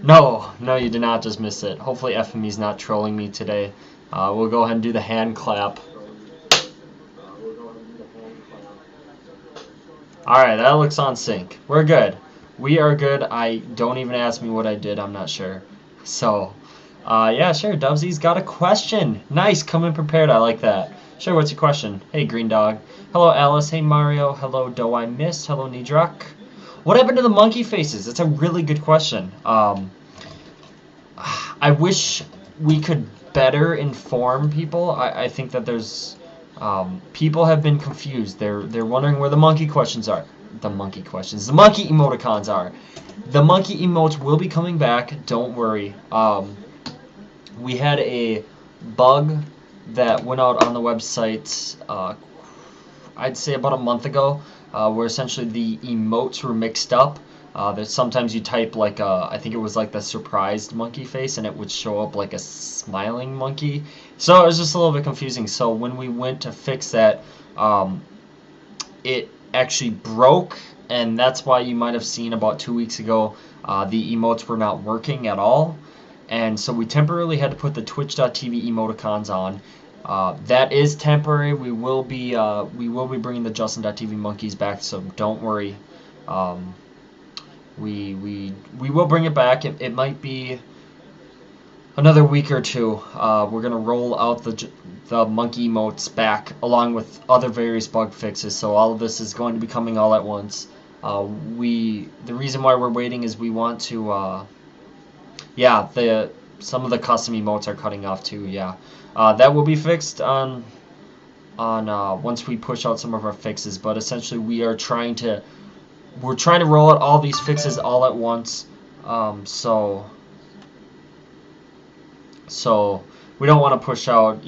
No, no, you did not just miss it. Hopefully FME's not trolling me today. We'll go ahead and do the hand clap. Alright, that looks on sync. We're good. We are good. Don't even ask me what I did. I'm not sure. So, yeah, sure. Dubsy's got a question. Nice, coming prepared. I like that. Sure, what's your question? Hey, Green Dog. Hello, Alice. Hey, Mario. Hello, Doe I Missed. Hello, Nidrak. What happened to the monkey faces? It's a really good question. I wish we could better inform people. I think that there's people have been confused. They're wondering where the monkey questions are. The monkey questions. The monkey emoticons are. The monkey emotes will be coming back. Don't worry. We had a bug that went out on the website. I'd say about a month ago, where essentially the emotes were mixed up. That sometimes you type like I think it was like the surprised monkey face, and it would show up like a smiling monkey. So it was just a little bit confusing. So when we went to fix that, it actually broke, and that's why you might have seen about 2 weeks ago the emotes were not working at all. And so we temporarily had to put the Twitch.tv emoticons on. That is temporary. We will be bringing the Justin.tv monkeys back, so don't worry. We will bring it back. It might be another week or two. We're gonna roll out the monkey emotes back along with other various bug fixes. So all of this is going to be coming all at once. The reason why we're waiting is we want to yeah, some of the custom emotes are cutting off too. Yeah, that will be fixed on once we push out some of our fixes. But essentially, we're trying to roll out all these fixes all at once. So we don't want to push out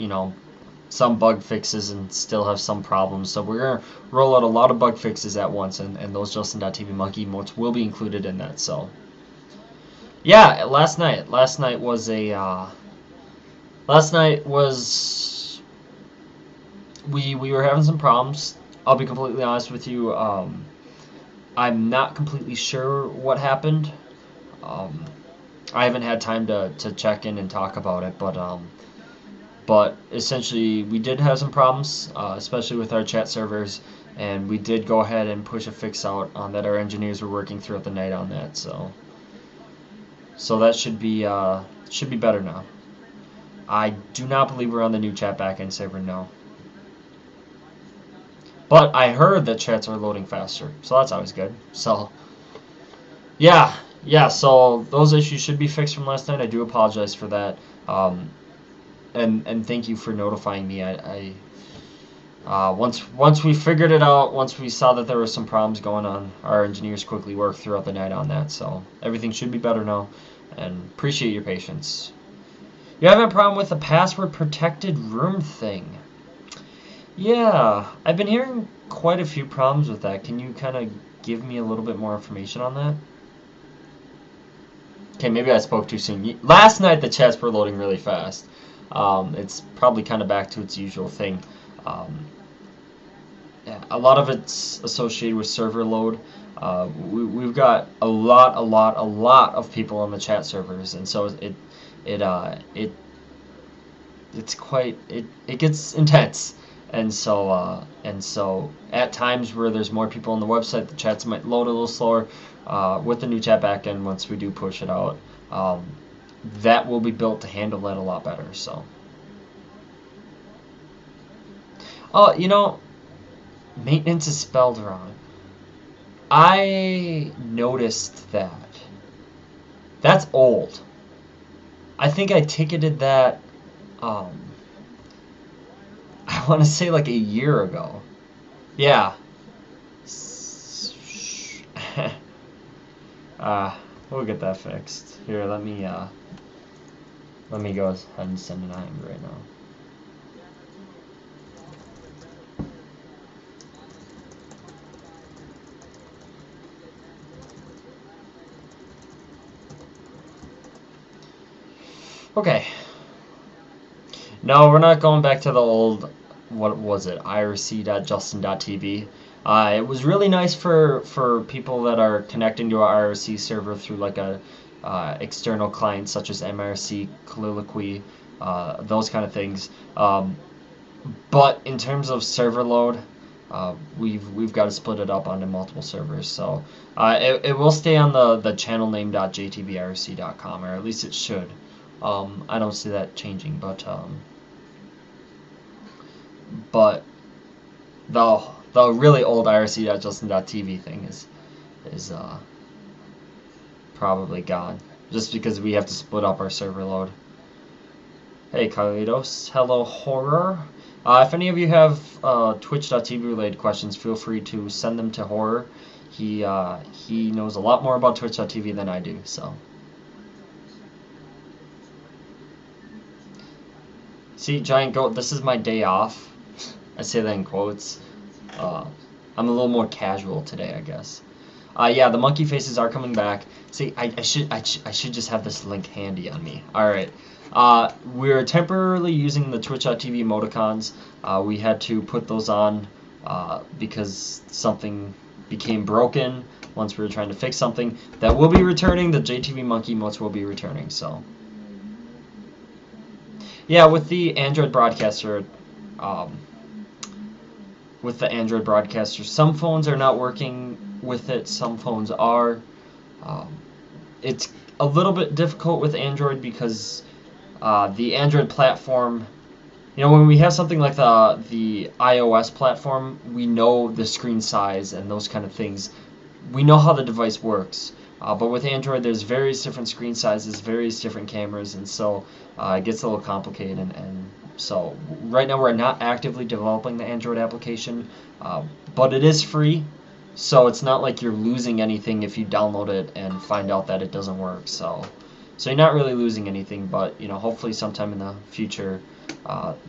some bug fixes and still have some problems. So we're gonna roll out a lot of bug fixes at once, and those Justin.tv monkey emotes will be included in that. So. Yeah, last night was we were having some problems. I'll be completely honest with you. I'm not completely sure what happened. I haven't had time to check in and talk about it, but essentially we did have some problems, especially with our chat servers, and we did go ahead and push a fix out on that. Our engineers were working throughout the night on that, so that should be better now. I do not believe we're on the new chat backend server, no. But I heard that chats are loading faster, so that's always good. So, yeah. So those issues should be fixed from last night. I do apologize for that, and thank you for notifying me. Once we figured it out, once we saw that there were some problems going on, our engineers quickly worked throughout the night on that. So everything should be better now, and appreciate your patience. You having a problem with the password protected room thing? Yeah, I've been hearing quite a few problems with that. Can you kind of give me a little bit more information on that? Okay, maybe I spoke too soon. Last night the chats were loading really fast. It's probably kind of back to its usual thing. Yeah, a lot of it's associated with server load. We've got a lot of people on the chat servers, and so it gets intense. And so at times where there's more people on the website, the chats might load a little slower. With the new chat backend, once we do push it out, that will be built to handle that a lot better. So, oh, maintenance is spelled wrong. I noticed that. That's old. I think I ticketed that. I want to say like a year ago. Yeah. We'll get that fixed. Here, let me go ahead and send an item right now. Okay. No, we're not going back to the old, what was it, irc.justin.tv. It was really nice for people that are connecting to our IRC server through like a external client such as MRC, Colloquy, those kind of things. But in terms of server load, we've got to split it up onto multiple servers. So it will stay on the channel name.jtvrc.com, or at least it should. I don't see that changing, but the really old irc.justin.tv thing is probably gone, just because we have to split up our server load. Hey Carlitos, hello Horror. If any of you have Twitch.tv related questions, feel free to send them to Horror. He knows a lot more about Twitch.tv than I do, so. See, Giant Goat, this is my day off. I say that in quotes. I'm a little more casual today, I guess. Yeah, the monkey faces are coming back. See, I should just have this link handy on me. All right. We're temporarily using the Twitch.tv emoticons. We had to put those on because something became broken once we were trying to fix something. That will be returning. The JTV monkey emotes will be returning. So, yeah, with the Android broadcaster. Some phones are not working with it, some phones are. It's a little bit difficult with Android because the Android platform, when we have something like the iOS platform, we know the screen size and those kind of things. We know how the device works. But with Android, there's various different screen sizes, various different cameras, and so it gets a little complicated. And so right now we're not actively developing the Android application, but it is free, so it's not like you're losing anything if you download it and find out that it doesn't work. So you're not really losing anything, but hopefully sometime in the future,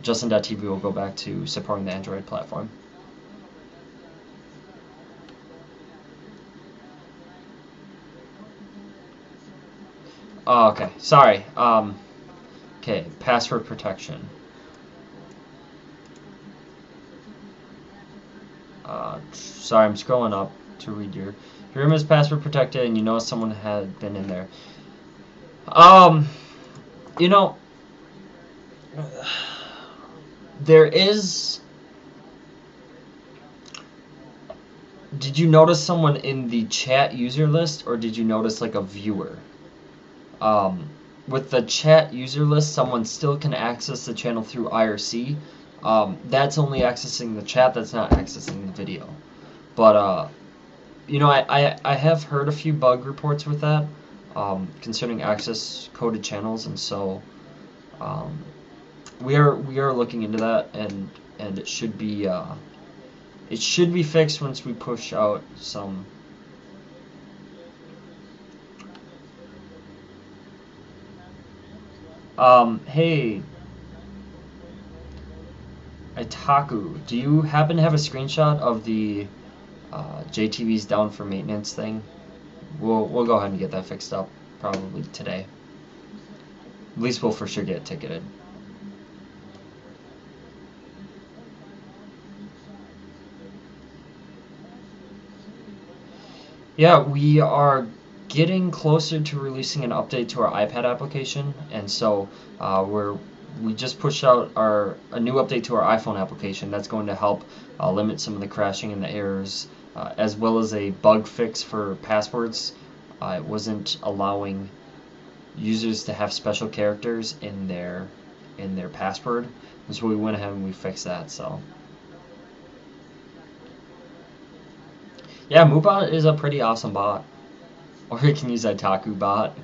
Justin.tv will go back to supporting the Android platform. Oh, okay, sorry. Okay, password protection. Sorry, I'm scrolling up to read your room is password protected, and you know someone had been in there. There is. Did you notice someone in the chat user list, or did you notice like a viewer? With the chat user list, someone still can access the channel through IRC. That's only accessing the chat, that's not accessing the video. But, I have heard a few bug reports with that, concerning access coded channels, and so, we are looking into that, and it should be fixed once we push out some. Hey, Itaku, do you happen to have a screenshot of the JTV's down for maintenance thing? We'll go ahead and get that fixed up probably today. At least we'll for sure get ticketed. Yeah, we are getting closer to releasing an update to our iPad application, and so we just pushed out a new update to our iPhone application that's going to help limit some of the crashing and the errors, as well as a bug fix for passwords. It wasn't allowing users to have special characters in their password, and so we went ahead and we fixed that. So yeah, Moobot is a pretty awesome bot. Or you can use Itaku bot.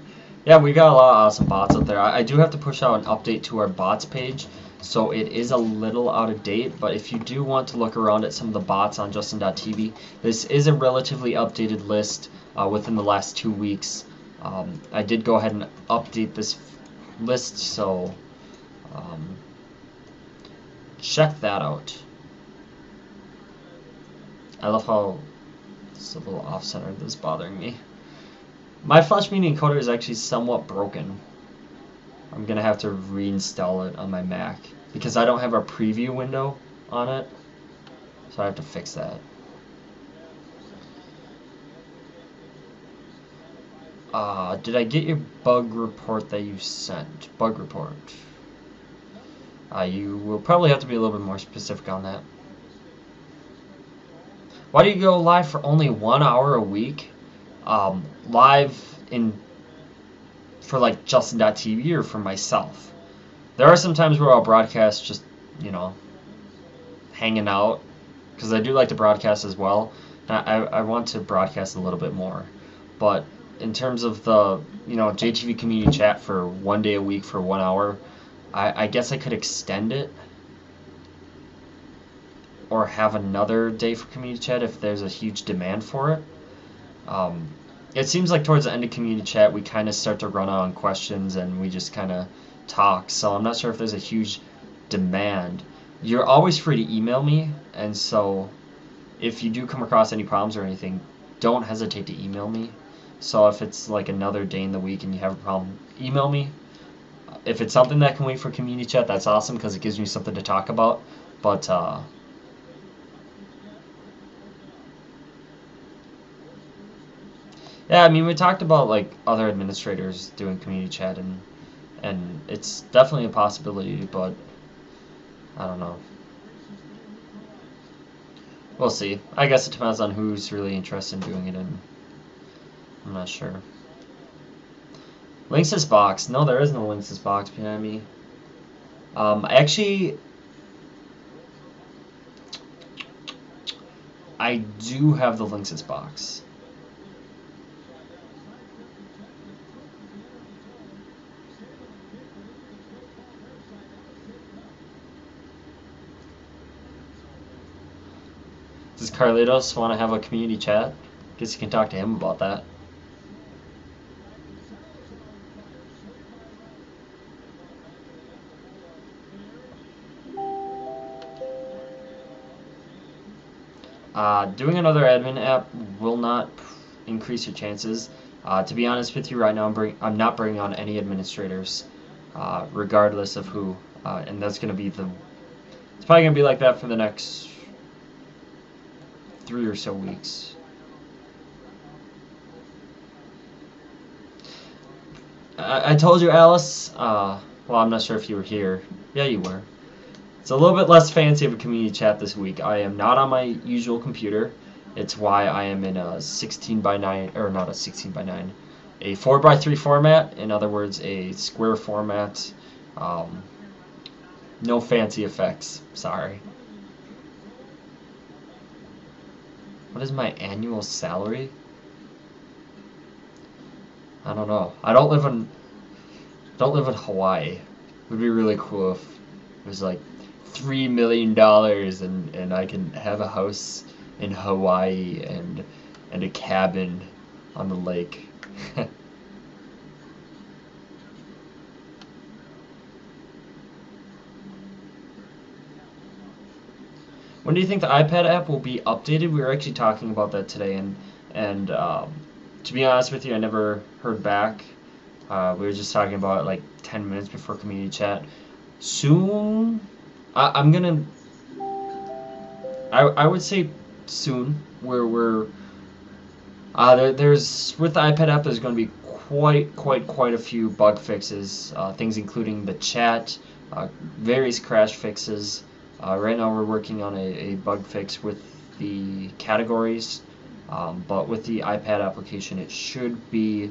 Yeah, we got a lot of awesome bots out there. I do have to push out an update to our bots page, so it is a little out of date, but if you do want to look around at some of the bots on Justin.tv, this is a relatively updated list within the last 2 weeks. I did go ahead and update this list, so check that out. I love how it's a little off-center. This is bothering me. My Flash Media encoder is actually somewhat broken. I'm gonna have to reinstall it on my Mac because I don't have a preview window on it, so I have to fix that. Did I get your bug report that you sent? Bug report. You will probably have to be a little bit more specific on that. Why do you go live for only 1 hour a week? Live for like Justin.tv or for myself. There are some times where I'll broadcast just, hanging out, because I do like to broadcast as well. I want to broadcast a little bit more. But in terms of the, JTV community chat for 1 day a week for 1 hour, I guess I could extend it or have another day for community chat if there's a huge demand for it. It seems like towards the end of community chat we kind of start to run out on questions and we just kind of talk, so I'm not sure if there's a huge demand. You're always free to email me, and so if you do come across any problems or anything, don't hesitate to email me. So if it's like another day in the week and you have a problem, email me. If it's something that can wait for community chat, that's awesome because it gives me something to talk about. But yeah, I mean, we talked about like other administrators doing community chat, and it's definitely a possibility, but I don't know. We'll see. I guess it depends on who's really interested in doing it, and I'm not sure. Links' box. No, there is no Links' box behind me. Actually, I do have the Links' box. Does Carlitos want to have a community chat? Guess you can talk to him about that. Doing another admin app will not increase your chances. To be honest with you, right now I'm not bringing on any administrators, regardless of who, and that's gonna be it's probably gonna be like that for the next 3 or so weeks. I told you, Alice. Well, I'm not sure if you were here. Yeah, you were. It's a little bit less fancy of a community chat this week. I am not on my usual computer. It's why I am in a 16:9, or not a 16:9, a 4:3 format. In other words, a square format. No fancy effects. Sorry. What is my annual salary? I don't know. I don't live in Hawaii. It would be really cool if it was like $3 million and I can have a house in Hawaii and a cabin on the lake. When do you think the iPad app will be updated? We were actually talking about that today, and to be honest with you, I never heard back. We were just talking about it like 10 minutes before community chat. Soon. I would say soon. There's with the iPad app, there's going to be quite a few bug fixes. Things including the chat, various crash fixes. Right now we're working on a bug fix with the categories, but with the iPad application, it should be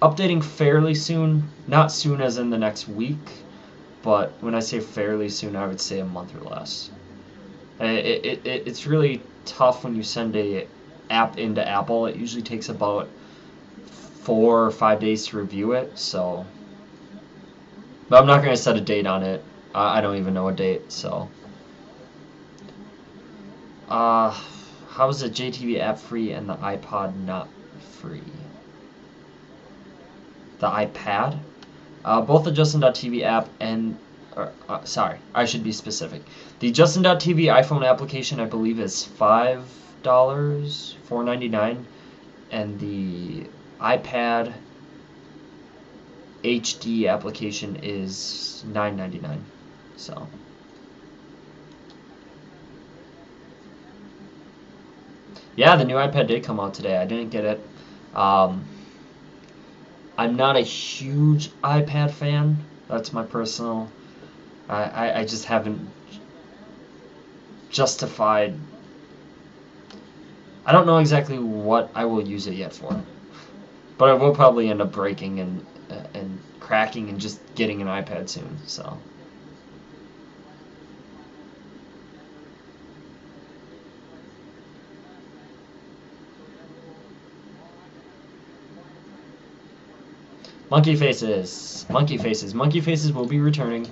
updating fairly soon. Not soon as in the next week. But when I say fairly soon, I would say a month or less. It's really tough when you send a app into Apple. It usually takes about 4 or 5 days to review it. So, but I'm not going to set a date on it. I don't even know a date. So, how is the JTV app free and the iPod not free? The iPad? Both the Justin.tv app and, sorry, I should be specific. The Justin.tv iPhone application, I believe, is $5, $4.99, and the iPad HD application is $9.99. So, yeah, the new iPad did come out today. I didn't get it. I'm not a huge iPad fan. That's my personal. I just haven't justified. I don't know exactly what I will use it yet for, but I will probably end up breaking and cracking and just getting an iPad soon. So. Monkey faces, monkey faces, monkey faces will be returning.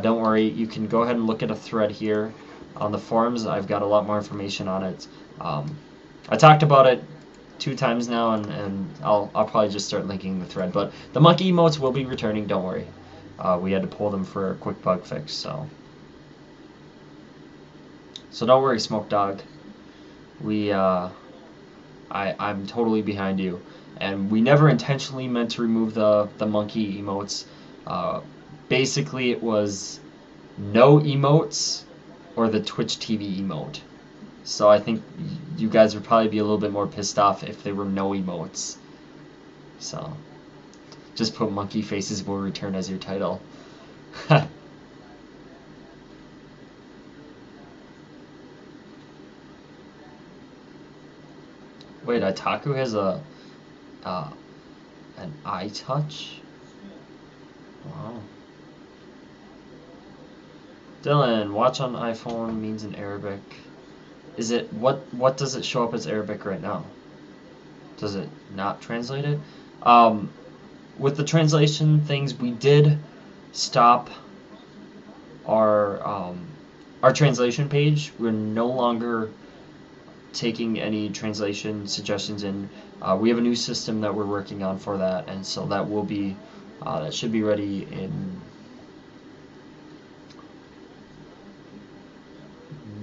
Don't worry, you can go ahead and look at a thread here on the forums. I've got a lot more information on it. I talked about it 2 times now, and I'll probably just start linking the thread. But the monkey emotes will be returning. Don't worry. We had to pull them for a quick bug fix, so don't worry, Smoke Dog. I'm totally behind you. And we never intentionally meant to remove the monkey emotes. Basically, it was no emotes or the Twitch TV emote. So I think you guys would probably be a little bit more pissed off if there were no emotes. So just put monkey faces will return as your title. Wait, Itaku has an iTouch? Wow. Dylan, watch on iPhone means in Arabic. Is it what does it show up as Arabic right now? Does it not translate it? With the translation things, we did stop our translation page. We're no longer taking any translation suggestions in. We have a new system that we're working on for that, and so that will be that should be ready in.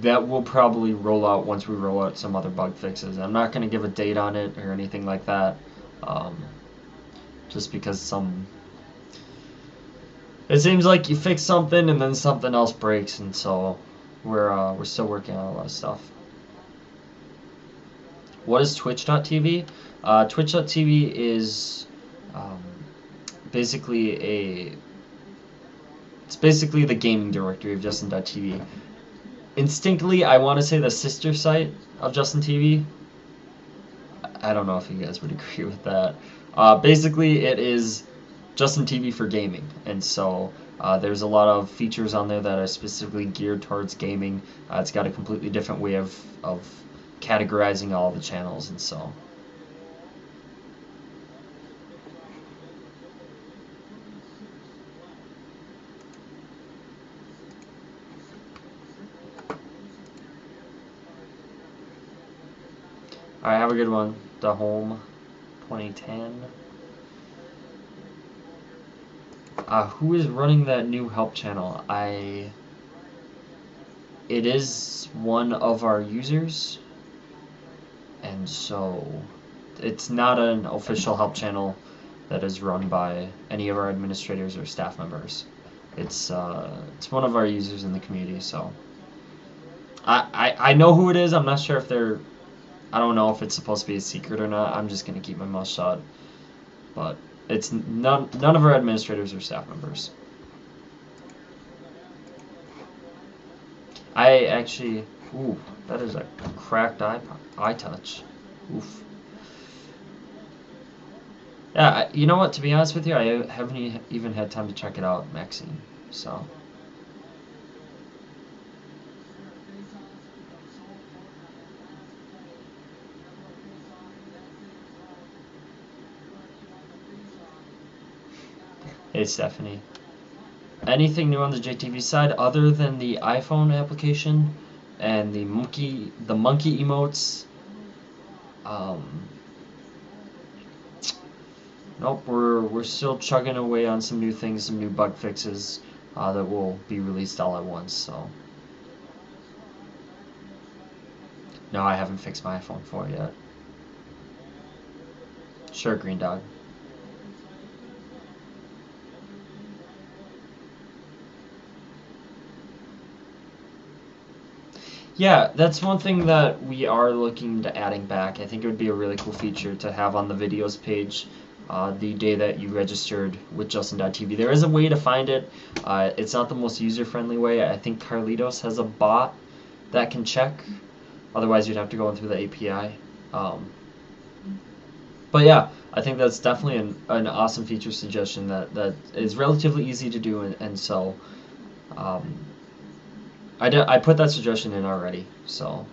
That will probably roll out once we roll out some other bug fixes. I'm not going to give a date on it or anything like that, just because it seems like you fix something and then something else breaks, and so we're still working on a lot of stuff. What is Twitch.tv? Twitch.tv is basically it's basically the gaming directory of Justin.tv. Instinctively, I want to say the sister site of Justin TV. I don't know if you guys would agree with that. Basically, it is Justin TV for gaming, and so there's a lot of features on there that are specifically geared towards gaming. It's got a completely different way of categorizing all the channels, and so. Alright, have a good one. The Home 2010. Who is running that new help channel? It is one of our users, and so it's not an official help channel that is run by any of our administrators or staff members. It's one of our users in the community, so I know who it is. I'm not sure if I don't know if it's supposed to be a secret or not. I'm just gonna keep my mouth shut. But it's none of our administrators or staff members. I actually, ooh, that is a cracked iTouch. Oof. Yeah, you know what? To be honest with you, I haven't even had time to check it out, Maxine. So. Hey Stephanie. Anything new on the JTV side other than the iPhone application and the monkey emotes? Nope, we're still chugging away on some new things, some new bug fixes that will be released all at once. So no, I haven't fixed my iPhone 4 yet. Sure, Green Dog. Yeah, that's one thing that we are looking to adding back. I think it would be a really cool feature to have on the videos page. the day that you registered with Justin.tv. There is a way to find it. It's not the most user-friendly way. I think Carlitos has a bot that can check. Otherwise, you'd have to go in through the API. But yeah, I think that's definitely an awesome feature suggestion that is relatively easy to do, and so I put that suggestion in already. So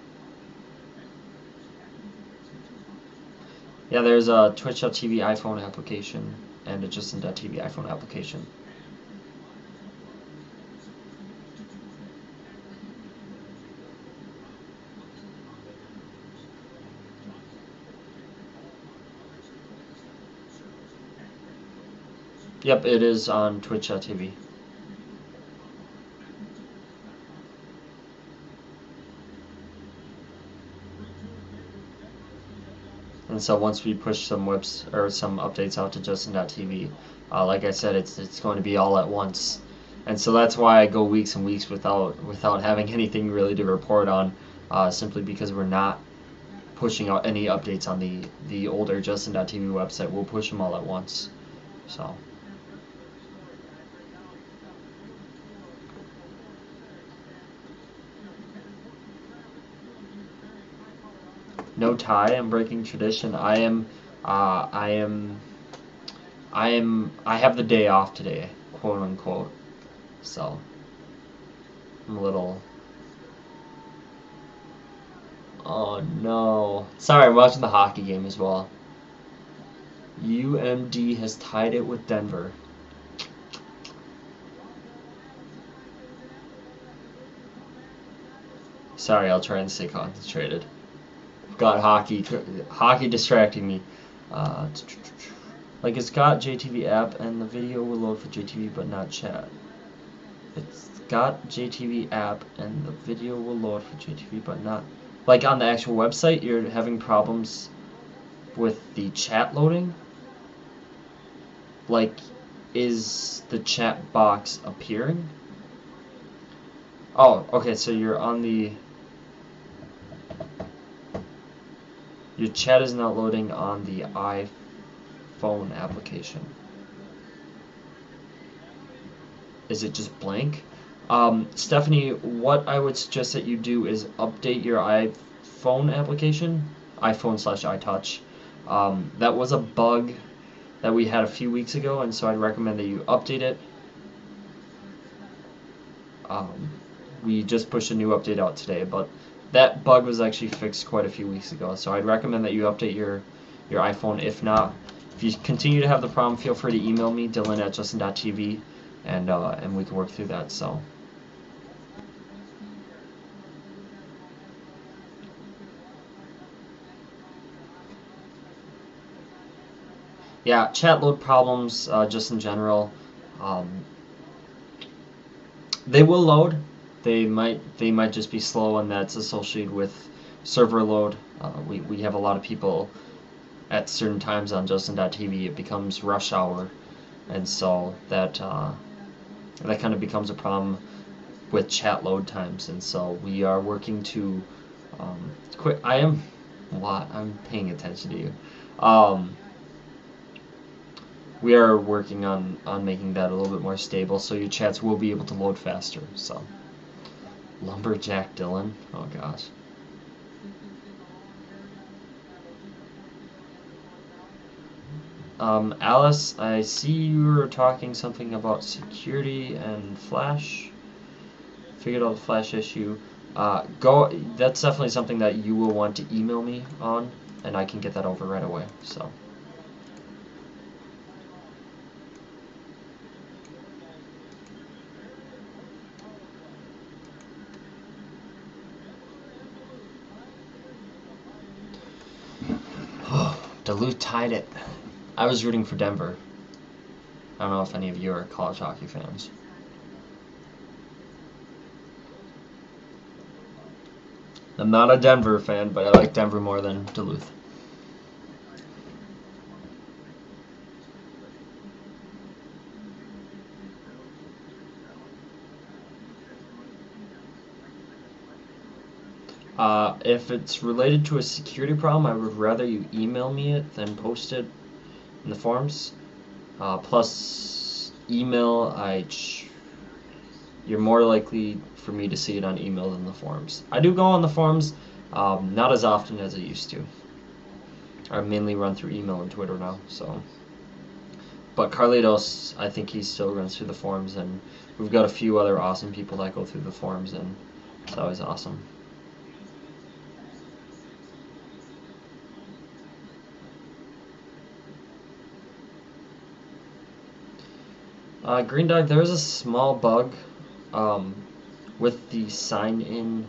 yeah, there's a Twitch.tv iPhone application and a Justin.tv iPhone application. Yep, it is on Twitch.tv. And so once we push some updates out to Justin.tv, like I said, it's going to be all at once. And so that's why I go weeks and weeks without having anything really to report on, simply because we're not pushing out any updates on the older Justin.tv website. We'll push them all at once. So. No tie. I'm breaking tradition. I have the day off today, quote unquote. So I'm a little. Oh no! Sorry, I'm watching the hockey game as well. UMD has tied it with Denver. Sorry, I'll try and stay concentrated. Got hockey distracting me. Like it's got JTV app and the video will load for JTV but not chat. It's got JTV app and the video will load for JTV but not. Like on the actual website, you're having problems with the chat loading. Like, is the chat box appearing? Oh, okay, so you're on the. Your chat is not loading on the iPhone application. Is it just blank? Stephanie, what I would suggest that you do is update your iPhone application, iPhone/iTouch. That was a bug that we had a few weeks ago, and so I'd recommend that you update it. We just pushed a new update out today, but that bug was actually fixed quite a few weeks ago, so I'd recommend that you update your iPhone. If not, if you continue to have the problem, feel free to email me, Dylan@justin.tv, and we can work through that. So. Yeah, chat load problems, just in general. They will load. They might just be slow, and that's associated with server load. We have a lot of people at certain times on Justin.tv. It becomes rush hour, and so that kind of becomes a problem with chat load times. And so we are working to quit. I'm paying attention to you. We are working on making that a little bit more stable, so your chats will be able to load faster. So, Lumberjack Dylan, oh gosh. Alice, I see you were talking something about security and Flash. Figured out the Flash issue. That's definitely something that you will want to email me on, and I can get that over right away. So. Duluth tied it. I was rooting for Denver. I don't know if any of you are college hockey fans. I'm not a Denver fan, but I like Denver more than Duluth. If it's related to a security problem, I would rather you email me it than post it in the forums. Plus email, you're more likely for me to see it on email than the forums. I do go on the forums, not as often as I used to. I mainly run through email and Twitter now, so. But Carlitos, I think he still runs through the forums, and we've got a few other awesome people that go through the forums, and it's always awesome. Green Dog, there is a small bug with the sign in,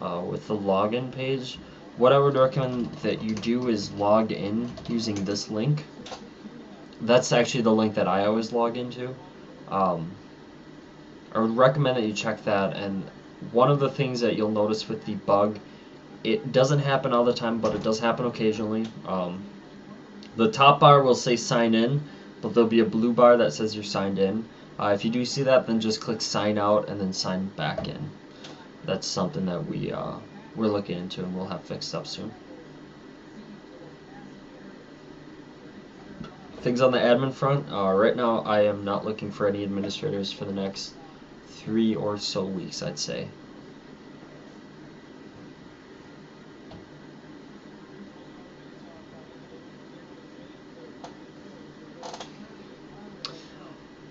with the login page. What I would recommend that you do is log in using this link. That's actually the link that I always log into. I would recommend that you check that, and one of the things that you'll notice with the bug, it doesn't happen all the time, but it does happen occasionally. The top bar will say sign in, but there'll be a blue bar that says you're signed in. If you do see that, then just click sign out and then sign back in. That's something that we're looking into and we'll have fixed up soon. Things on the admin front, right now I am not looking for any administrators for the next 3 or so weeks, I'd say.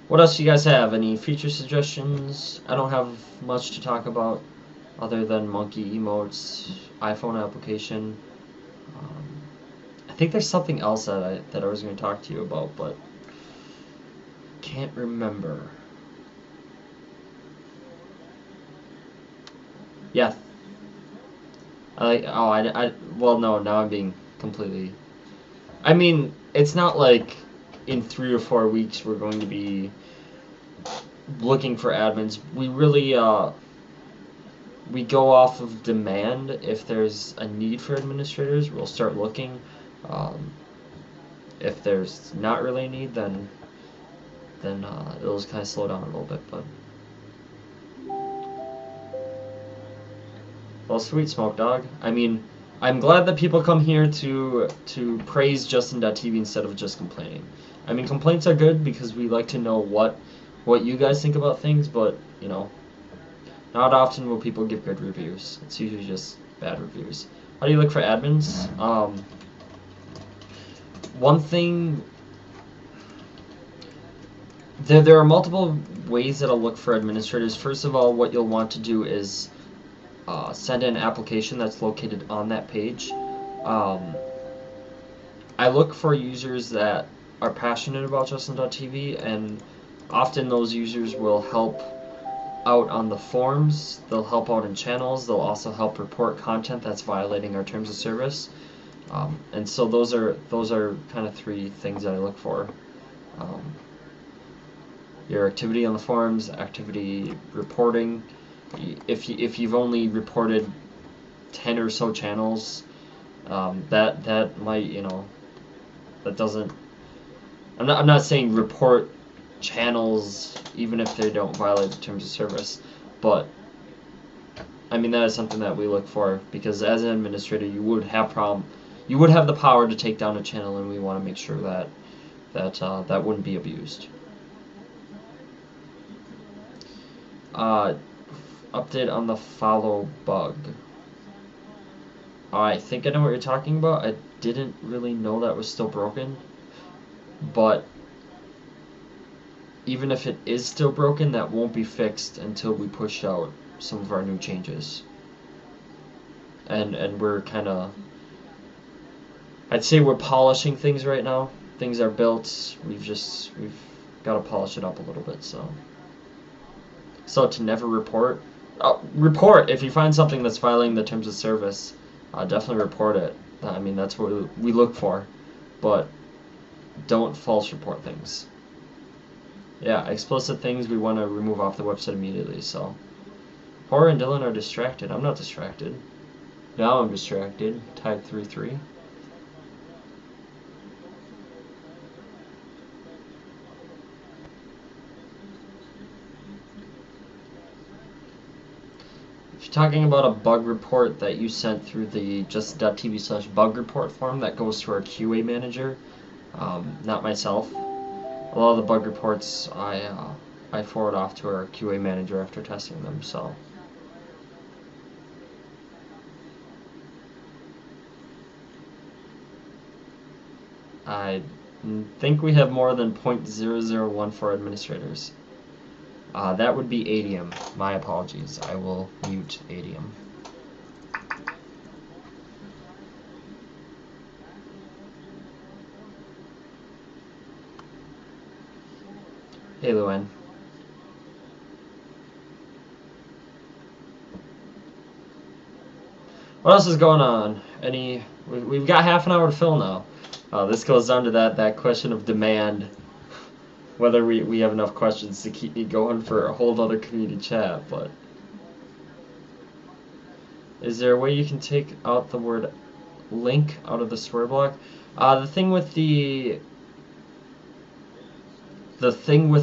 What else do you guys have? Any feature suggestions? I don't have much to talk about other than monkey emotes, iPhone application. I think there's something else that I was going to talk to you about, but can't remember. Yeah. Well, no, now I'm being completely. I mean, it's not like in 3 or 4 weeks we're going to be looking for admins. We really we go off of demand. If there's a need for administrators, we'll start looking. If there's not really a need, then it'll just kind of slow down a little bit. But well, sweet Smoke Dog. I mean, I'm glad that people come here to praise Justin.tv instead of just complaining. I mean, complaints are good because we like to know what you guys think about things, but you know, not often will people give good reviews. It's usually just bad reviews. How do you look for admins? One thing, there are multiple ways that I'll look for administrators. First of all, what you'll want to do is send an application that's located on that page. I look for users that are passionate about Justin.tv, and often those users will help out on the forums, they'll help out in channels, they'll also help report content that's violating our terms of service. And so those are kind of 3 things that I look for. Your activity on the forums, activity reporting. If you've only reported 10 or so channels, that might, you know, that doesn't. I'm not saying report channels even if they don't violate the terms of service, but I mean that is something that we look for, because as an administrator you would have the power to take down a channel, and we want to make sure that that wouldn't be abused. Update on the follow bug. I think I know what you're talking about. I didn't really know that was still broken, but even if it is still broken, that won't be fixed until we push out some of our new changes. And we're kind of, I'd say we're polishing things right now. Things are built. We've got to polish it up a little bit. So to never report. Report if you find something that's violating the terms of service. Definitely report it. I mean, that's what we look for, but don't false report things. Yeah, explicit things we want to remove off the website immediately. So Horror and Dylan are distracted. I'm not distracted. Now I'm distracted. Type 3-3. If you're talking about a bug report that you sent through the justin.tv/bug report form, that goes to our QA manager, not myself. A lot of the bug reports I forward off to our QA manager after testing them. So. I think we have more than 0.001 for administrators. That would be Adium. My apologies. I will mute Adium. Hey, Luann. What else is going on? We've got half an hour to fill now. This goes down to that question of demand. Whether we have enough questions to keep me going for a whole other community chat, but is there a way you can take out the word link out of the swear block? The thing with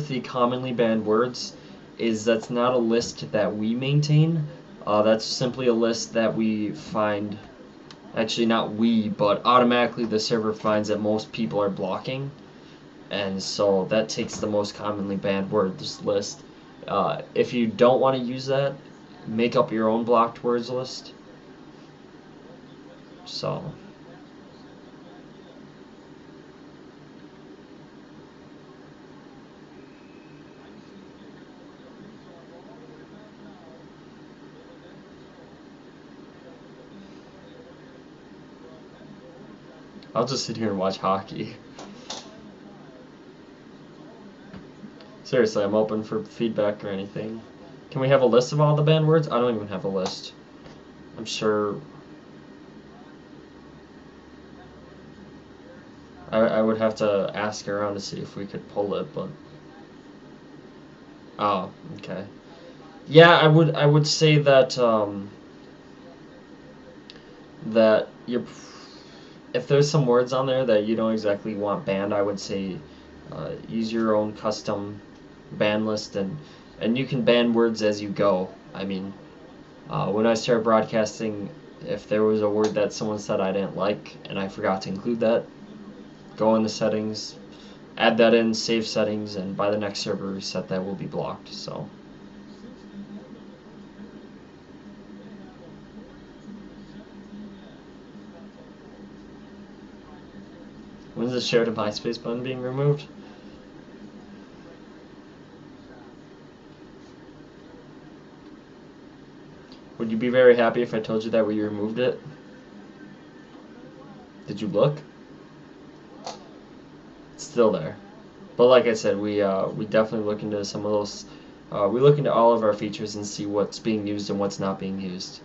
the commonly banned words is that's not a list that we maintain. That's simply a list that we find, actually not we, but automatically the server finds that most people are blocking. And so that takes the most commonly banned words list. If you don't want to use that, make up your own blocked words list. So. I'll just sit here and watch hockey. Seriously, I'm open for feedback or anything. Can we have a list of all the banned words? I don't even have a list. I'm sure I would have to ask around to see if we could pull it, but oh, okay. Yeah, I would say that that if there's some words on there that you don't exactly want banned, I would say use your own custom ban list, and you can ban words as you go. I mean, when I started broadcasting, if there was a word that someone said I didn't like and I forgot to include that, go in the settings, add that in, save settings, and by the next server reset that will be blocked. So. When's the share to MySpace button being removed? Would you be very happy if I told you that we removed it? Did you look? It's still there. But like I said, we definitely look into some of those. We look into all of our features and see what's being used and what's not being used.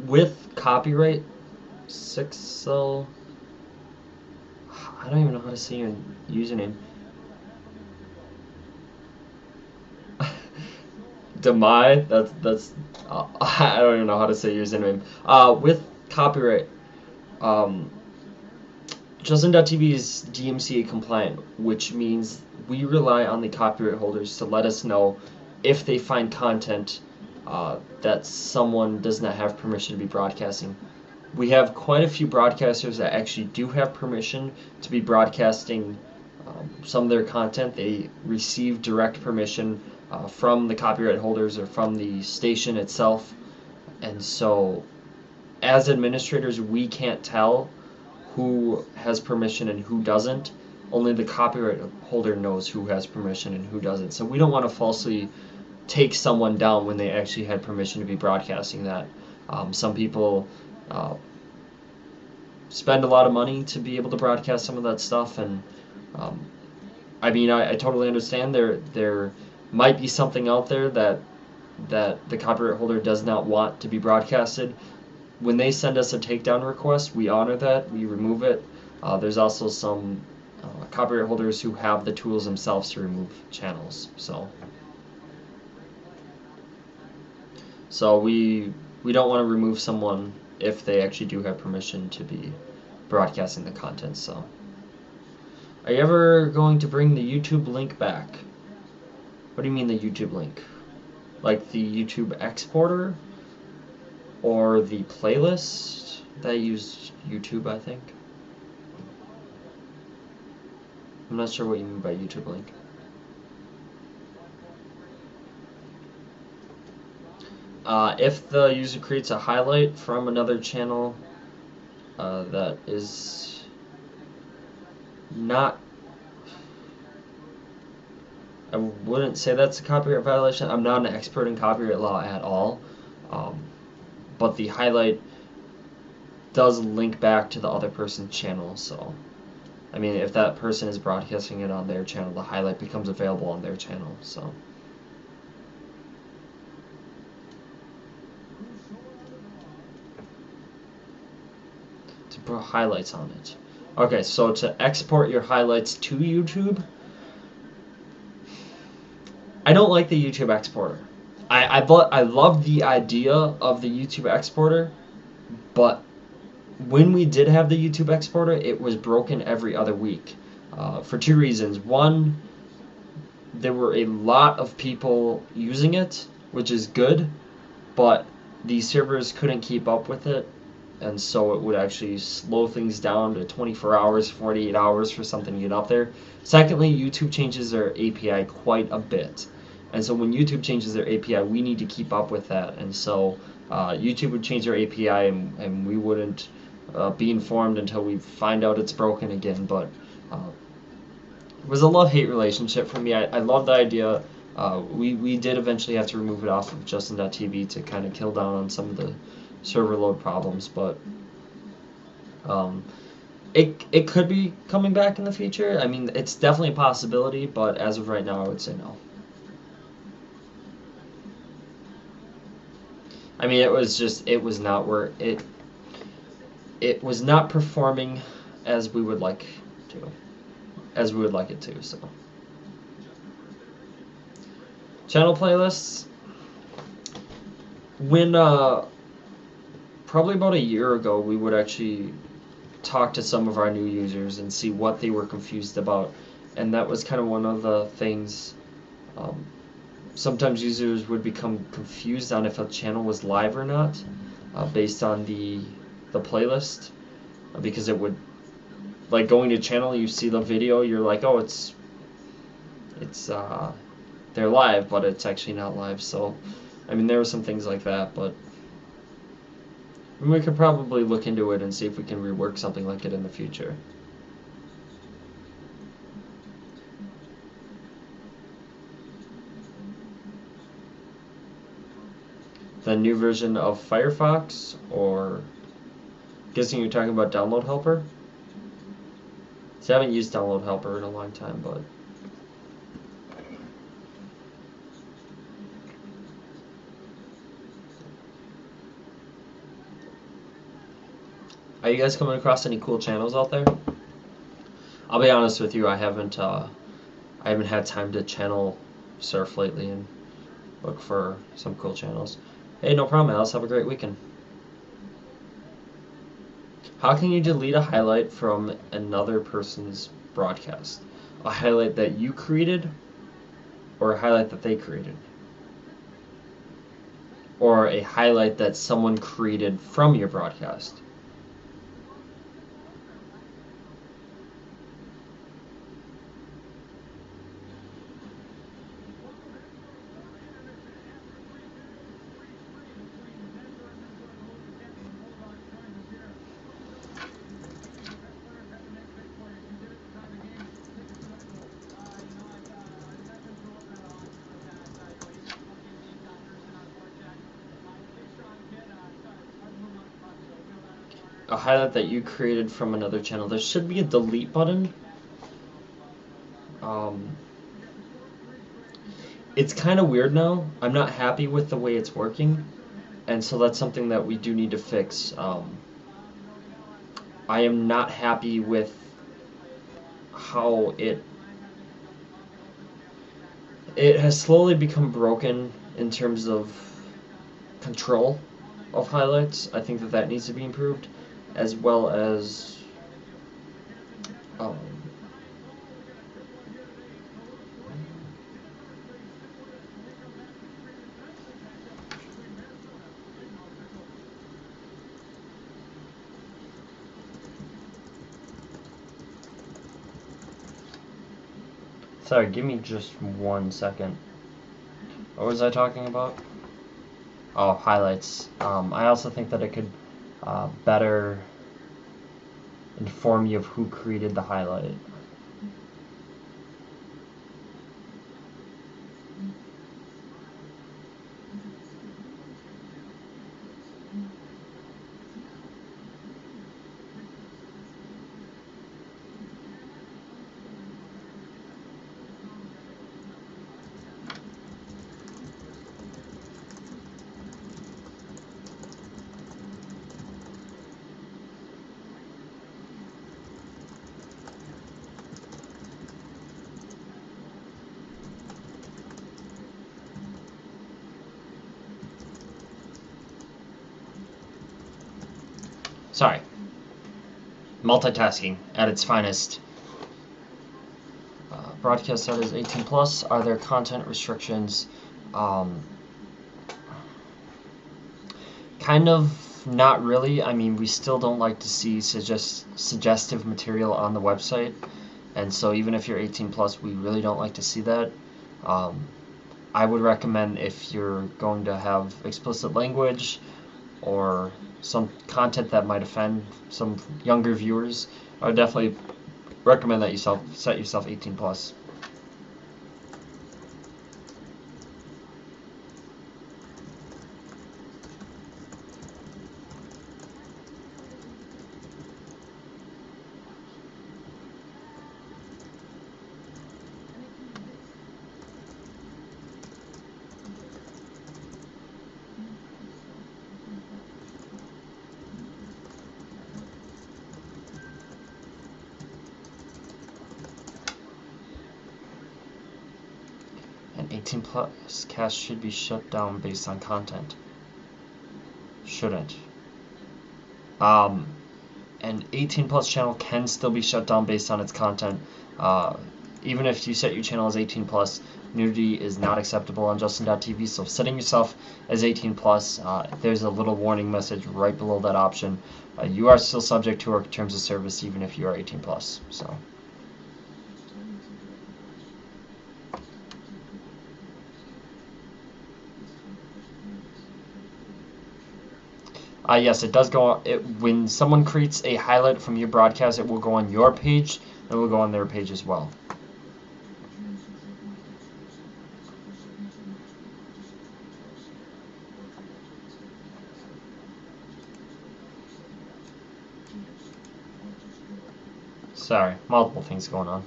With copyright, 6cell. I don't even know how to say your username. Demai, that's I don't even know how to say your username. With copyright, Justin.tv is DMCA compliant, which means we rely on the copyright holders to let us know if they find content that someone does not have permission to be broadcasting. We have quite a few broadcasters that actually do have permission to be broadcasting some of their content. They receive direct permission from the copyright holders or from the station itself. And so, as administrators, we can't tell who has permission and who doesn't. Only the copyright holder knows who has permission and who doesn't. So we don't want to falsely take someone down when they actually had permission to be broadcasting that. Some people spend a lot of money to be able to broadcast some of that stuff, and I mean, I totally understand there might be something out there that the copyright holder does not want to be broadcasted. When they send us a takedown request, we honor that, we remove it. There's also some copyright holders who have the tools themselves to remove channels. So we don't want to remove someone if they actually do have permission to be broadcasting the content. So, are you ever going to bring the YouTube link back? What do you mean the YouTube link? Like the YouTube exporter or the playlist that used YouTube, I think? I'm not sure what you mean by YouTube link. If the user creates a highlight from another channel that is not, I wouldn't say that's a copyright violation. I'm not an expert in copyright law at all, but the highlight does link back to the other person's channel. So, I mean, if that person is broadcasting it on their channel, the highlight becomes available on their channel. So. To put highlights on it. Okay, so to export your highlights to YouTube, I don't like the YouTube exporter. I love the idea of the YouTube exporter, but when we did have the YouTube exporter, it was broken every other week for two reasons. One, there were a lot of people using it, which is good, but the servers couldn't keep up with it, and so it would actually slow things down to 24 hours, 48 hours for something to get up there. Secondly, YouTube changes their API quite a bit, and so when YouTube changes their API, we need to keep up with that, and so YouTube would change their API, and we wouldn't be informed until we find out it's broken again. But it was a love-hate relationship for me. I love the idea. We did eventually have to remove it off of Justin.tv to kind of kill down on some of the server load problems, but it could be coming back in the future. I mean, it's definitely a possibility, but as of right now, I would say no. I mean, it was not where it was not performing as we would like it to. So, channel playlists. When probably about a year ago, we would actually talk to some of our new users and see what they were confused about, and that was kind of one of the things. Sometimes users would become confused on if a channel was live or not, based on the playlist, because it would, like, going to channel, you see the video, you're like, oh, it's they're live, but it's actually not live. So, I mean, there were some things like that, but we could probably look into it and see if we can rework something like it in the future. The new version of Firefox, or guessing you're talking about Download Helper? See, I haven't used Download Helper in a long time, but are you guys coming across any cool channels out there? I'll be honest with you, I haven't had time to channel surf lately and look for some cool channels. Hey, no problem, Alice. Have a great weekend. How can you delete a highlight from another person's broadcast? A highlight that you created, or a highlight that they created? Or a highlight that someone created from your broadcast? A highlight that you created from another channel. There should be a delete button. It's kind of weird now. I'm not happy with the way it's working, and so that's something that we do need to fix. I am not happy with how it has slowly become broken in terms of control. of highlights. I think that that needs to be improved, as well as um, sorry, give me just 1 second. What was I talking about? Oh, highlights. I also think that it could better inform you of who created the highlight. Sorry. Multitasking at its finest. Broadcast that is 18 plus. Are there content restrictions? Kind of not really. I mean, we still don't like to see suggestive material on the website, and so even if you're 18 plus, we really don't like to see that. I would recommend, if you're going to have explicit language or some content that might offend some younger viewers, I would definitely recommend that you set yourself 18 plus. An 18 plus cast should be shut down based on content. Shouldn't. An 18 plus channel can still be shut down based on its content. Even if you set your channel as 18 plus, nudity is not acceptable on Justin.tv. So setting yourself as 18 plus, there's a little warning message right below that option. You are still subject to our terms of service even if you are 18 plus. So. Yes, it does go on. When someone creates a highlight from your broadcast, it will go on your page, and it will go on their page as well. Sorry, multiple things going on.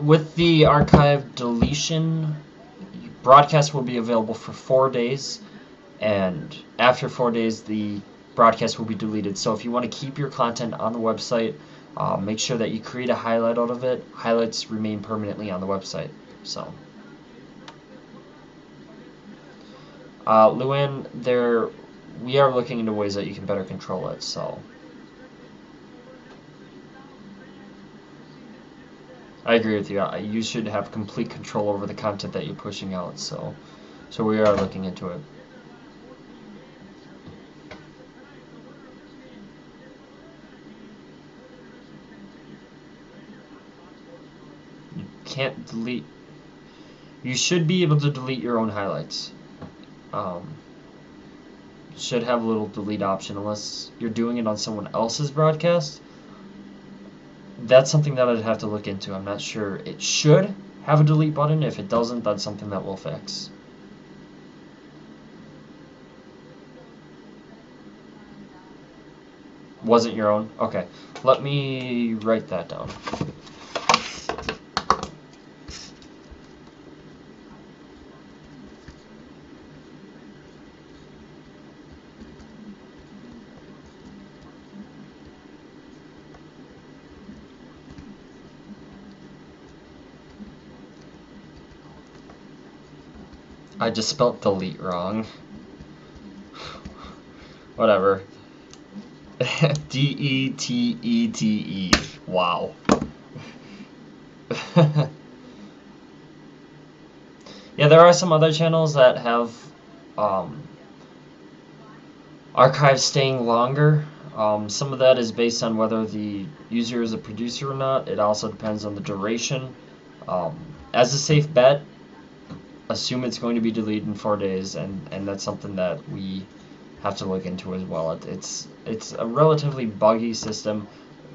With the archive deletion, broadcast will be available for 4 days, and after 4 days, the broadcast will be deleted. So if you want to keep your content on the website, make sure that you create a highlight out of it. Highlights remain permanently on the website. So, Luann, we are looking into ways that you can better control it. So. I agree with you. You should have complete control over the content that you're pushing out. So we are looking into it. You can't delete. You should be able to delete your own highlights. Should have a little delete option unless you're doing it on someone else's broadcast. That's something that I'd have to look into. I'm not sure. It should have a delete button. If it doesn't, that's something that we'll fix. Wasn't your own? Okay. Let me write that down. I just spelled delete wrong. Whatever. D-E-T-E-T-E. Wow. Yeah, there are some other channels that have archives staying longer. Some of that is based on whether the user is a producer or not. It also depends on the duration. As a safe bet, assume it's going to be deleted in 4 days, and that's something that we have to look into as well. It's a relatively buggy system.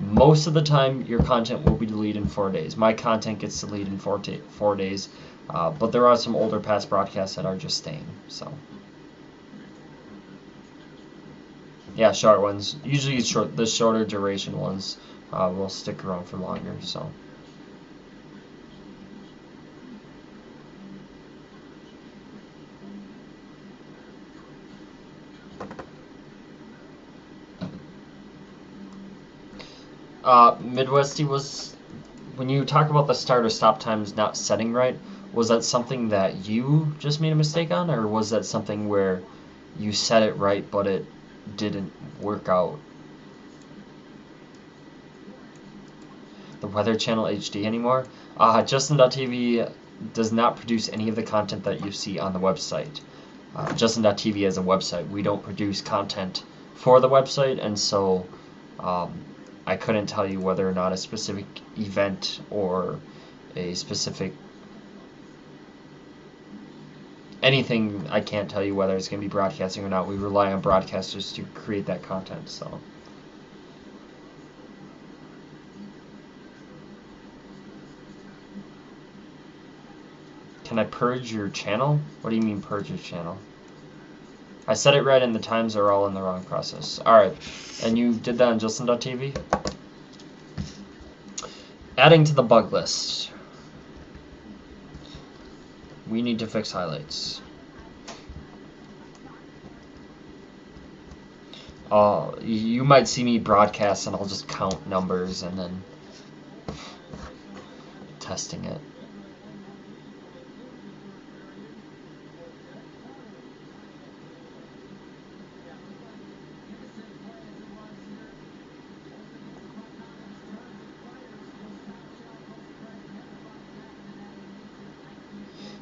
Most of the time, your content will be deleted in 4 days. My content gets deleted in 4 days, but there are some older past broadcasts that are just staying. So, yeah, short ones. Usually, the shorter duration ones will stick around for longer. So. Midwesty was, when you talk about the start or stop times not setting right, was that something that you just made a mistake on, or was that something where you set it right but it didn't work out? The Weather Channel HD anymore? Justin.tv does not produce any of the content that you see on the website. Justin.tv is a website. We don't produce content for the website, and so I couldn't tell you whether or not a specific event or a specific anything. I can't tell you whether it's going to be broadcasting or not. We rely on broadcasters to create that content. So, can I purge your channel? What do you mean purge your channel? I said it right and the times are all in the wrong process. Alright, and you did that on Justin.tv? Adding to the bug list. We need to fix highlights. You might see me broadcast and I'll just count numbers and then testing it.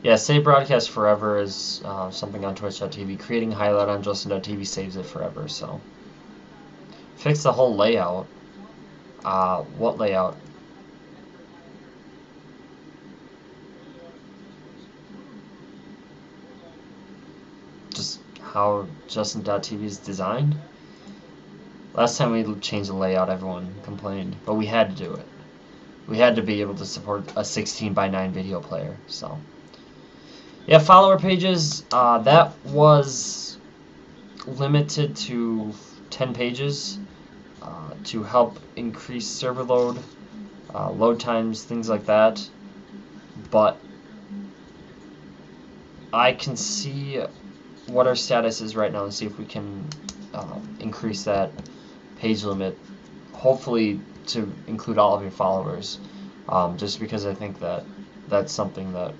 Yeah, save broadcast forever is something on Twitch.tv. Creating highlight on Justin.tv saves it forever, so. Fix the whole layout. What layout? Just how Justin.tv is designed? Last time we changed the layout, everyone complained, but we had to do it. We had to be able to support a 16:9 video player, so. Yeah, follower pages, that was limited to 10 pages to help increase server load, load times, things like that. But I can see what our status is right now and see if we can increase that page limit, hopefully to include all of your followers, just because I think that that's something that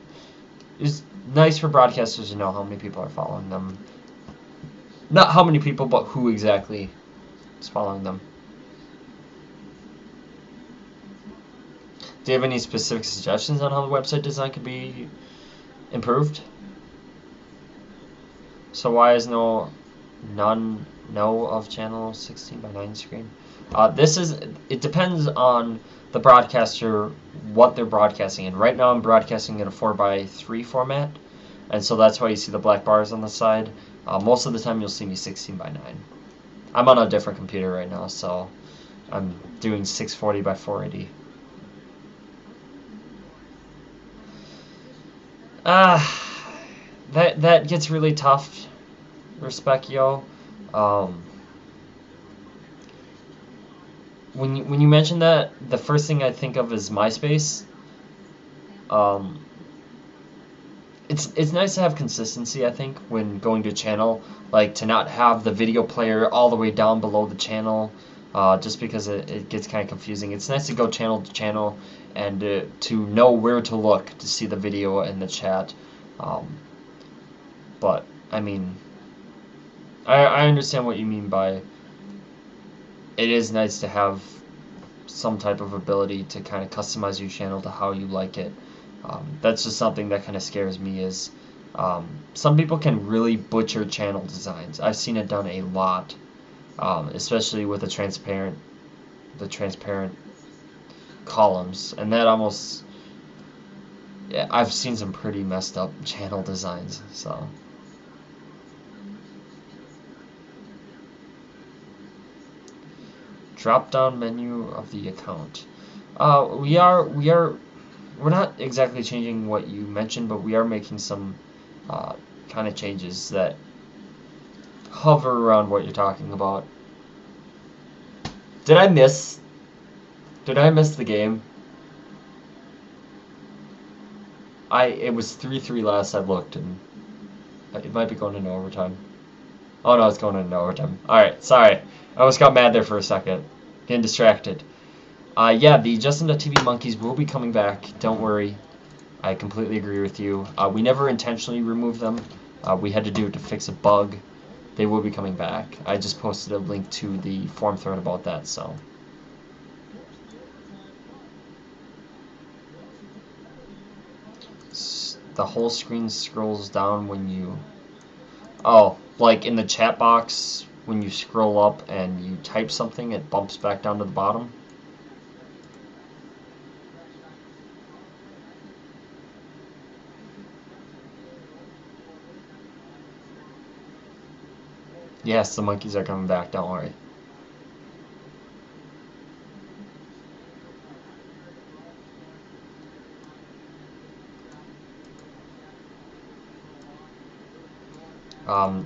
is nice for broadcasters to know how many people are following them. Not how many people, but who exactly is following them. Do you have any specific suggestions on how the website design could be improved? So why is no of channel 16:9 screen? It depends on the broadcaster, what they're broadcasting in. Right now I'm broadcasting in a 4:3 format, and so that's why you see the black bars on the side. Most of the time you'll see me 16:9. I'm on a different computer right now, so I'm doing 640x480. That gets really tough, Respectio. When you mention that, the first thing I think of is MySpace. It's nice to have consistency, I think, when going to a channel, like to not have the video player all the way down below the channel, just because it gets kind of confusing. It's nice to go channel to channel and to know where to look to see the video and the chat. But, I mean, I understand what you mean by it is nice to have some type of ability to kind of customize your channel to how you like it. That's just something that kind of scares me is some people can really butcher channel designs. I've seen it done a lot, especially with the transparent columns, and that almost, yeah, I've seen some pretty messed up channel designs. So drop down menu of the account. We're not exactly changing what you mentioned, but we are making some kind of changes that hover around what you're talking about. Did I miss the game? It was 3-3 last I looked, and it might be going into overtime. Oh no, it's going into overtime. Alright, sorry. I almost got mad there for a second. Getting distracted. Yeah, the Justin.tv monkeys will be coming back. Don't worry. I completely agree with you. We never intentionally removed them. We had to do it to fix a bug. They will be coming back. I just posted a link to the forum thread about that, so. The whole screen scrolls down when you... Oh, like in the chat box, when you scroll up and you type something, it bumps back down to the bottom. Yes, the monkeys are coming back, don't worry.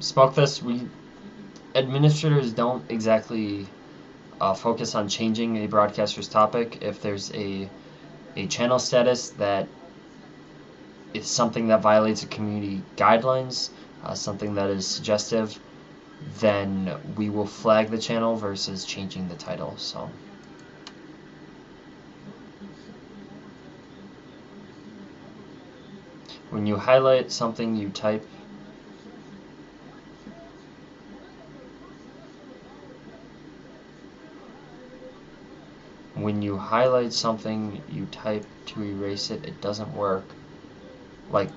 Smoke this, administrators don't exactly focus on changing a broadcaster's topic. If there's a channel status that is something that violates a community guidelines, something that is suggestive, then we will flag the channel versus changing the title. So when you highlight something, you type. When you highlight something, you type to erase it. It doesn't work. Like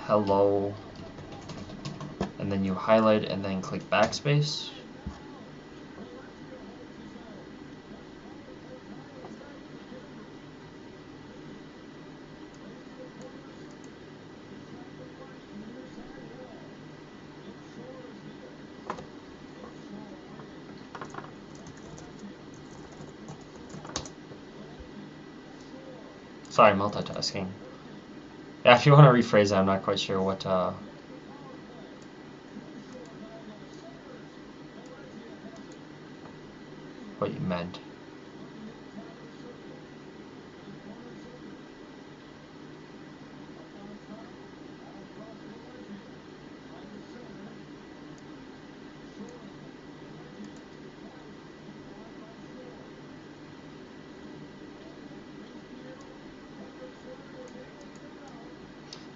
hello, and then you highlight and then click backspace. Sorry, multitasking. Yeah, if you want to rephrase it, I'm not quite sure what you meant.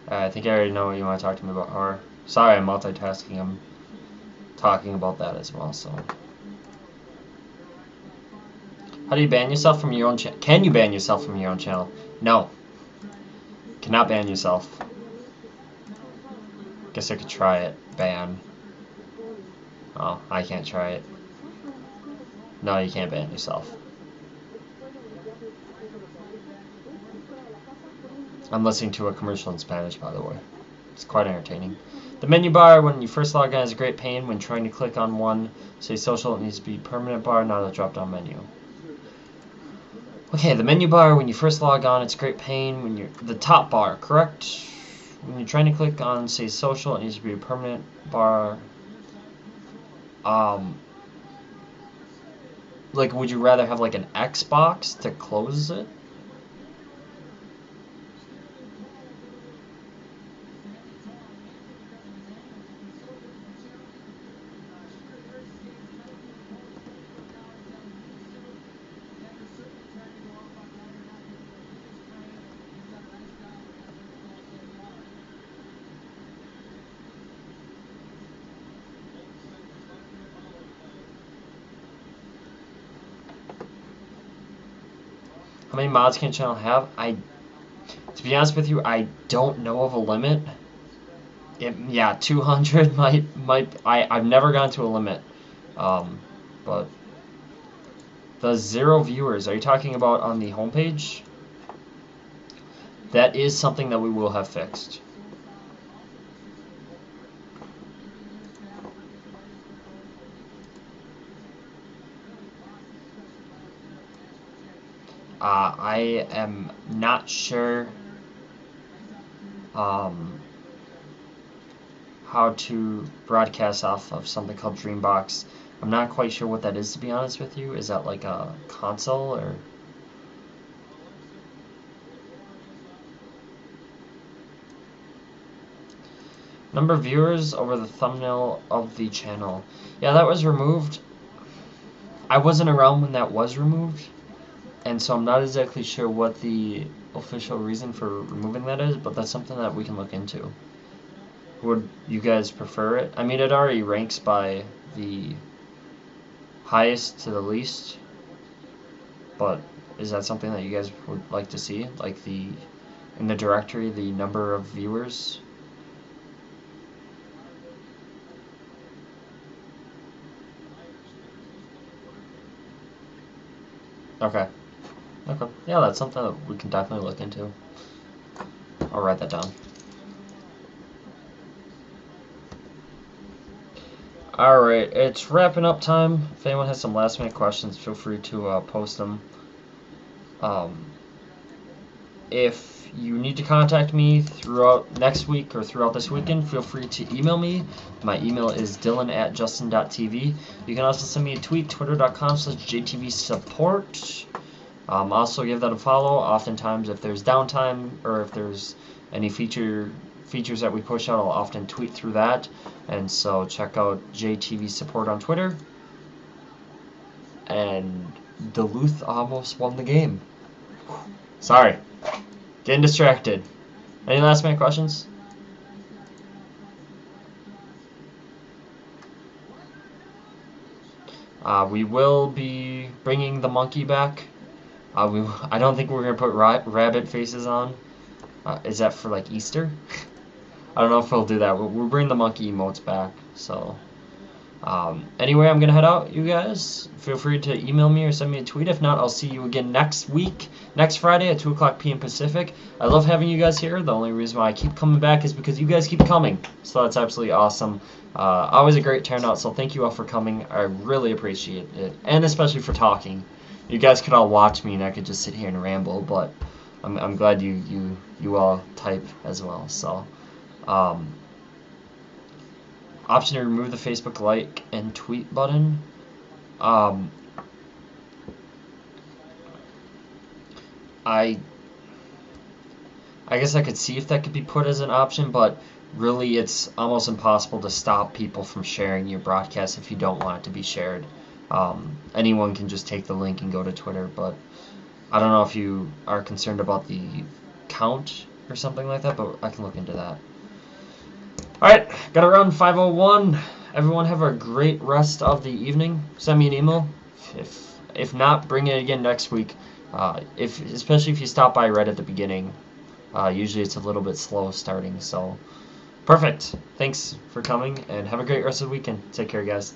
I think I already know what you want to talk to me about. Or, sorry, I'm multitasking. I'm talking about that as well. So, how do you ban yourself from your own channel? Can you ban yourself from your own channel? No. Cannot ban yourself. Guess I could try it. Ban. Oh, I can't try it. No, you can't ban yourself. I'm listening to a commercial in Spanish, by the way. It's quite entertaining. The menu bar, when you first log in, is a great pain. When trying to click on one, say social, it needs to be permanent bar, not a drop-down menu. Okay, the menu bar, when you first log on, it's a great pain. When you're the top bar, correct? When you're trying to click on, say, social, it needs to be a permanent bar. Like, would you rather have, like, an Xbox to close it? How many mods can a channel have? To be honest with you, I don't know of a limit. Yeah, 200 I've never gone to a limit. But the 0 viewers, are you talking about on the homepage? That is something that we will have fixed. I am not sure how to broadcast off of something called Dreambox. I'm not quite sure what that is, to be honest with you. Is that like a console or? Number of viewers over the thumbnail of the channel. Yeah, that was removed. I wasn't around when that was removed, and so I'm not exactly sure what the official reason for removing that is, but that's something that we can look into. Would you guys prefer it? I mean, it already ranks by the highest to the least, but is that something that you guys would like to see? Like in the directory, the number of viewers? Okay. Okay. Yeah, that's something that we can definitely look into. I'll write that down. Alright, it's wrapping up time. If anyone has some last minute questions, feel free to post them. If you need to contact me throughout next week or throughout this weekend, feel free to email me. My email is dylan@justin.tv. You can also send me a tweet, twitter.com/jtvsupport. Also give that a follow. Oftentimes, if there's downtime or if there's any features that we push out, I'll often tweet through that. And so check out JTV Support on Twitter. And Duluth almost won the game. Sorry. Getting distracted. Any last minute questions? We will be bringing the monkey back. I don't think we're going to put rabbit faces on. Is that for like Easter? I don't know if we'll do that. We'll bring the monkey emotes back. So anyway, I'm going to head out, you guys. Feel free to email me or send me a tweet. If not, I'll see you again next week, next Friday at 2 p.m. Pacific. I love having you guys here. The only reason why I keep coming back is because you guys keep coming. So that's absolutely awesome. Always a great turnout, so thank you all for coming. I really appreciate it, and especially for talking. You guys could all watch me, and I could just sit here and ramble, but I'm glad you all type as well. So, option to remove the Facebook like and tweet button. I guess I could see if that could be put as an option, but really it's almost impossible to stop people from sharing your broadcast if you don't want it to be shared. Anyone can just take the link and go to Twitter, but I don't know if you are concerned about the count or something like that, but I can look into that. Alright, got around 5:01. Everyone have a great rest of the evening. Send me an email. If not, bring it again next week. Especially if you stop by right at the beginning. Usually it's a little bit slow starting, so perfect. Thanks for coming, and have a great rest of the weekend. Take care, guys.